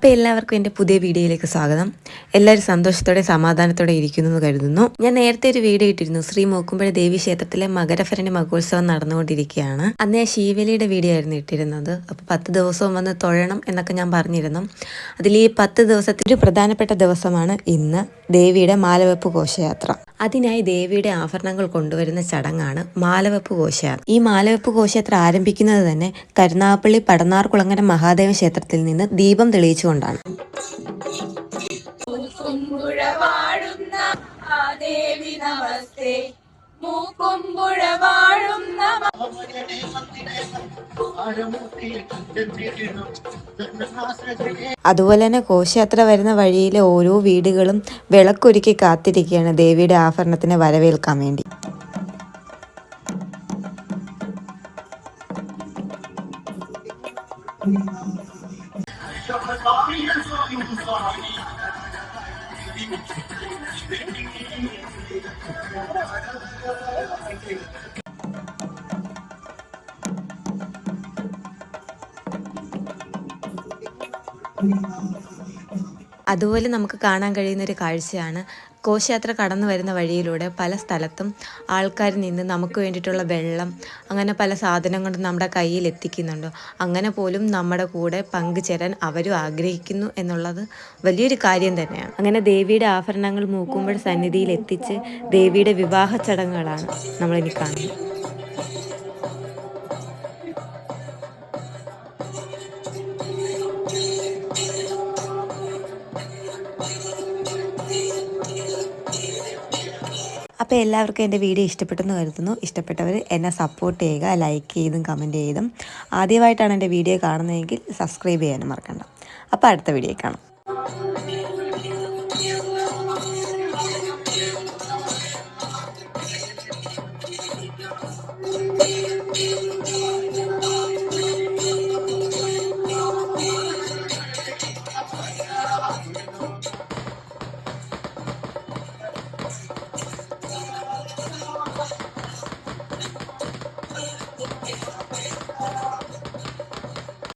അപ്പോൾ എല്ലാവർക്കും എൻ്റെ പുതിയ വീഡിയോയിലേക്ക് സ്വാഗതം. എല്ലാവരും സന്തോഷത്തോടെ സമാധാനത്തോടെ ഇരിക്കുന്നു എന്ന് കരുതുന്നു. ഞാൻ നേരത്തെ ഒരു വീഡിയോ ഇട്ടിരുന്നു. ശ്രീ മൂക്കുമ്പഴ ദേവി ക്ഷേത്രത്തിലെ മകരഭരണി മഹോത്സവം നടന്നുകൊണ്ടിരിക്കുകയാണ്. അന്ന് ഞാൻ ശീവേലിയുടെ വീഡിയോ ആയിരുന്നു ഇട്ടിരുന്നത്. അപ്പോൾ 10 ദിവസവും വന്ന് തൊഴണം എന്നൊക്കെ ഞാൻ പറഞ്ഞിരുന്നു. അതിൽ ഈ 10 ദിവസത്തിൽ ഒരു പ്രധാനപ്പെട്ട ദിവസമാണ് ഇന്ന് ദേവിയുടെ മാലവെപ്പ് ഘോഷയാത്ര. അതിനായി ദേവിയുടെ ആഭരണങ്ങൾ കൊണ്ടുവരുന്ന ചടങ്ങാണ് മാലവെപ്പ് ഘോഷയാത്ര. ഈ മാലവെപ്പ് ഘോഷയാത്ര ആരംഭിക്കുന്നത് തന്നെ കരുനാഗപ്പള്ളി പടന്നാർകുളങ്ങര മഹാദേവ ക്ഷേത്രത്തിൽ നിന്ന് ദീപം തെളിയിച്ചുകൊണ്ടാണ്. അതുപോലെ തന്നെ ഘോഷയാത്ര വരുന്ന വഴിയിലെ ഓരോ വീടുകളും വിളക്കൊരുക്കി കാത്തിരിക്കുകയാണ് ദേവിയുടെ ആഭരണത്തിനെ വരവേൽക്കാൻ വേണ്ടി. അതുപോലെ നമുക്ക് കാണാൻ കഴിയുന്ന ഒരു കാഴ്ചയാണ് ഘോഷയാത്ര കടന്നു വരുന്ന വഴിയിലൂടെ പല സ്ഥലത്തും ആൾക്കാർ നിന്ന് നമുക്ക് വേണ്ടിയിട്ടുള്ള വെള്ളം, അങ്ങനെ പല സാധനം കൊണ്ട് നമ്മുടെ കയ്യിൽ എത്തിക്കുന്നുണ്ട്. അങ്ങനെ പോലും നമ്മുടെ കൂടെ പങ്കുചേരാൻ അവരും ആഗ്രഹിക്കുന്നു എന്നുള്ളത് വലിയൊരു കാര്യം തന്നെയാണ്. അങ്ങനെ ദേവിയുടെ ആഭരണങ്ങൾ മൂക്കുമ്പോൾ സന്നിധിയിൽ എത്തിച്ച് ദേവിയുടെ വിവാഹ ചടങ്ങുകളാണ് നമ്മളിനി കാണുന്നത്. അപ്പോൾ എല്ലാവർക്കും എൻ്റെ വീഡിയോ ഇഷ്ടപ്പെട്ടെന്ന് കരുതുന്നു. ഇഷ്ടപ്പെട്ടവർ എന്നെ സപ്പോർട്ട് ചെയ്യുക, ലൈക്ക് ചെയ്തും കമൻറ്റ് ചെയ്തും. ആദ്യമായിട്ടാണ് എൻ്റെ വീഡിയോ കാണുന്നതെങ്കിൽ സബ്സ്ക്രൈബ് ചെയ്യാനും മറക്കണ്ട. അപ്പോൾ അടുത്ത വീഡിയോ കാണാം.